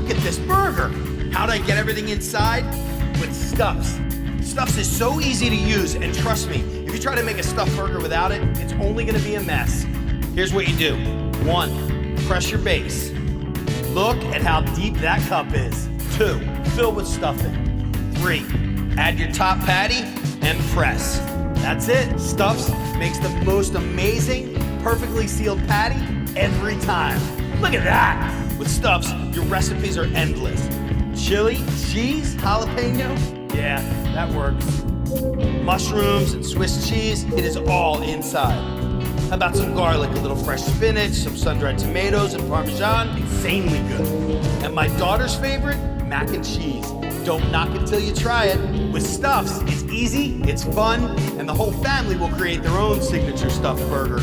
look at this burger. How'd I get everything inside? With Stuffs. Stuffs is so easy to use, and trust me, if you try to make a stuffed burger without it, it's only gonna be a mess. Here's what you do. 1, press your base. Look at how deep that cup is. 2, fill with stuffing. 3, add your top patty and press. That's it. Stuffs makes the most amazing, perfectly sealed patty every time. Look at that. With Stuffs, your recipes are endless. Chili, cheese, jalapeno, yeah, that works. Mushrooms and Swiss cheese, it is all inside. How about some garlic, a little fresh spinach, some sun-dried tomatoes and Parmesan? Insanely good. And my daughter's favorite, mac and cheese. Don't knock it till you try it. With Stuffs, it's easy, it's fun, and the whole family will create their own signature stuffed burger.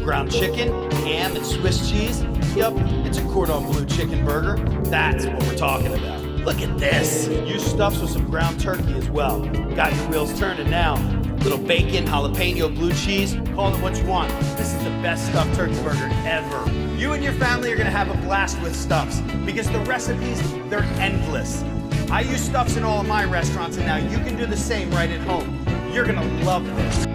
Ground chicken, ham, and Swiss cheese. Yup, it's a cordon bleu chicken burger. That's what we're talking about. Look at this. Use Stuffs with some ground turkey as well. Got your wheels turning now. Little bacon, jalapeno, blue cheese. Call it what you want. This is the best stuffed turkey burger ever. You and your family are gonna have a blast with Stuffs because the recipes, they're endless. I use Stuffs in all of my restaurants, and now you can do the same right at home. You're gonna love this.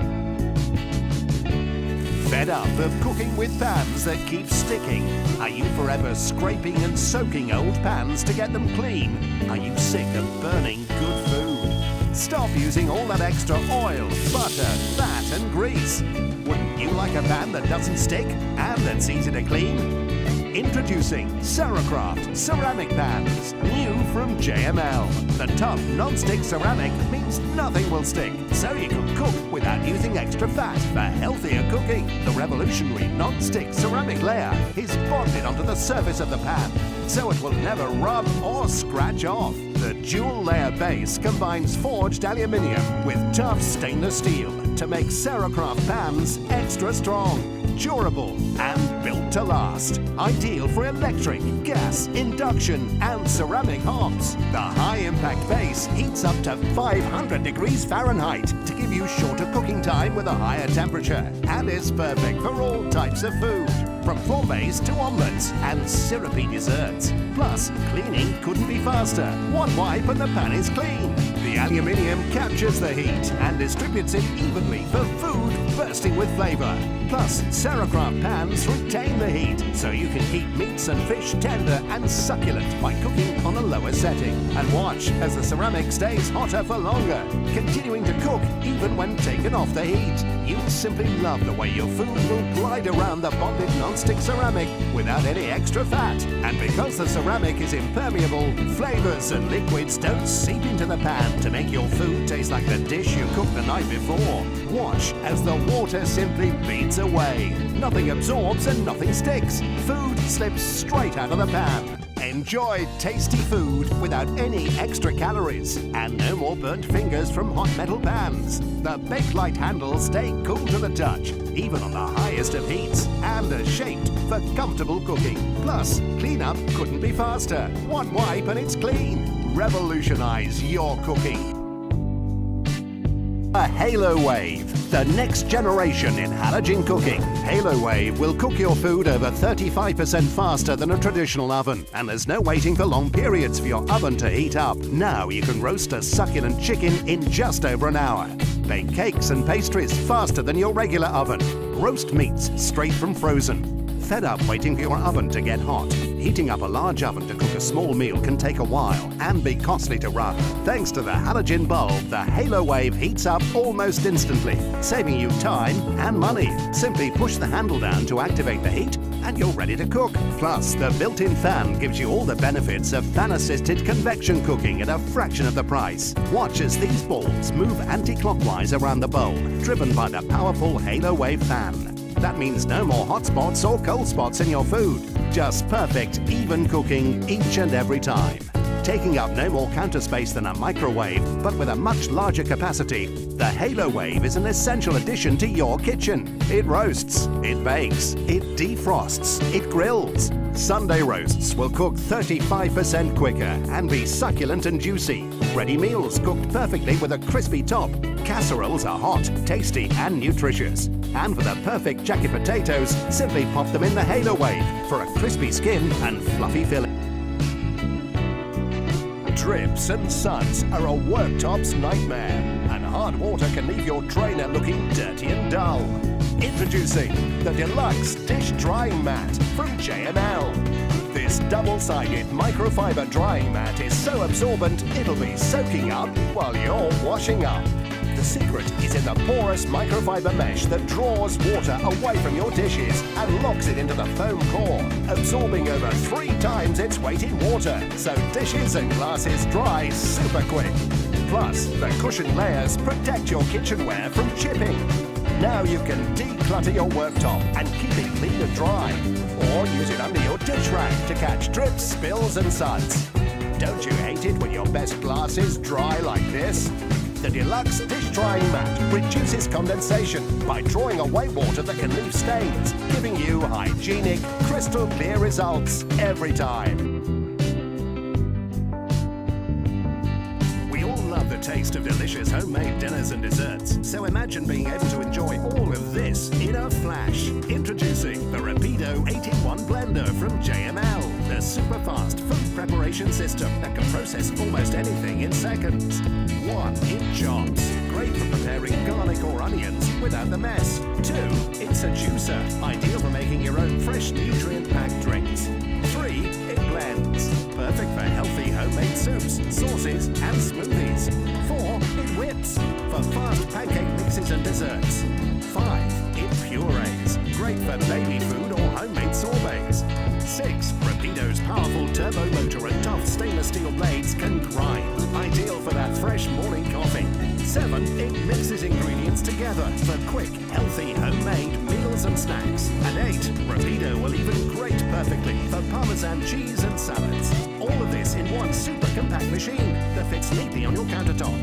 Fed up of cooking with pans that keep sticking? Are you forever scraping and soaking old pans to get them clean? Are you sick of burning good food? Stop using all that extra oil, butter, fat and grease. Wouldn't you like a pan that doesn't stick and that's easy to clean? Introducing Ceracraft ceramic pans, new from JML. The tough non-stick ceramic means nothing will stick, so you can cook without using extra fat for healthier cooking. The revolutionary non-stick ceramic layer is bonded onto the surface of the pan, so it will never rub or scratch off. The dual layer base combines forged aluminium with tough stainless steel to make Ceracraft pans extra strong, durable and built to last. Ideal for electric, gas, induction and ceramic hobs. The high-impact base heats up to 500 degrees Fahrenheit to give you shorter cooking time with a higher temperature, and is perfect for all types of food, from flambés to omelettes and syrupy desserts. Plus, cleaning couldn't be faster. One wipe and the pan is clean. The aluminium captures the heat and distributes it evenly for food bursting with flavour. Plus, Ceracraft pans retain the heat, so you can keep meats and fish tender and succulent by cooking on a lower setting. And watch as the ceramic stays hotter for longer, continuing to cook even when taken off the heat. You'll simply love the way your food will glide around the bonded non-stick ceramic without any extra fat. And because the ceramic is impermeable, flavours and liquids don't seep into the pan to make your food taste like the dish you cooked the night before. Watch as the water simply beads away. Nothing absorbs and nothing sticks. Food slips straight out of the pan. Enjoy tasty food without any extra calories, and no more burnt fingers from hot metal pans. The Bakelite handles stay cool to the touch, even on the highest of heats, and are shaped for comfortable cooking. Plus, cleanup couldn't be faster. One wipe and it's clean. Revolutionize your cooking. A Halo Wave, the next generation in halogen cooking. Halo Wave will cook your food over 35% faster than a traditional oven, and there's no waiting for long periods for your oven to heat up. Now you can roast a succulent chicken in just over an hour. Bake cakes and pastries faster than your regular oven. Roast meats straight from frozen. Fed up waiting for your oven to get hot? Heating up a large oven to cook a small meal can take a while and be costly to run. Thanks to the halogen bulb, the Halo Wave heats up almost instantly, saving you time and money. Simply push the handle down to activate the heat and you're ready to cook. Plus, the built-in fan gives you all the benefits of fan-assisted convection cooking at a fraction of the price. Watch as these balls move anti-clockwise around the bowl, driven by the powerful Halo Wave fan. That means no more hot spots or cold spots in your food. Just perfect, even cooking each and every time. Taking up no more counter space than a microwave, but with a much larger capacity, the Halo Wave is an essential addition to your kitchen. It roasts, it bakes, it defrosts, it grills. Sunday roasts will cook 35% quicker and be succulent and juicy. Ready meals cooked perfectly with a crispy top. Casseroles are hot, tasty and nutritious. And for the perfect jacket potatoes, simply pop them in the Halo Wave for a crispy skin and fluffy filling. Drips and suds are a worktop's nightmare, and hard water can leave your drainer looking dirty and dull. Introducing the Deluxe Dish Drying Mat from JML. This double-sided microfiber drying mat is so absorbent it'll be soaking up while you're washing up. The secret is in the porous microfiber mesh that draws water away from your dishes and locks it into the foam core, absorbing over 3 times its weight in water, so dishes and glasses dry super quick. Plus, the cushion layers protect your kitchenware from chipping. Now you can declutter your worktop and keep it clean and dry, or use it under your dish rack to catch drips, spills and suds. Don't you hate it when your best glasses dry like this? The Deluxe Dish Drying Mat reduces condensation by drawing away water that can leave stains, giving you hygienic, crystal clear results every time. We all love the taste of delicious homemade dinners and desserts, so imagine being able to enjoy all of this in a flash. Introducing the Rapido 8-in-1 blender from JML, the super fast food preparation system that can process almost anything in seconds. 1, it chops, great for preparing garlic or onions without the mess. 2, it's a juicer, ideal for making your own fresh nutrient-packed drinks. 3, it blends, perfect for healthy homemade soups, sauces and smoothies. 4, it whips, for fast pancake mixes and desserts. 5, it purees, great for baby food or homemade sorbets. 6, Rapido's powerful turbo motor and tough stainless steel blades can grind, ideal for that fresh morning coffee. 7, it mixes ingredients together for quick, healthy, homemade meals and snacks. And 8, Rapido will even grate perfectly for Parmesan cheese and salads. All of this in one super compact machine that fits neatly on your countertop.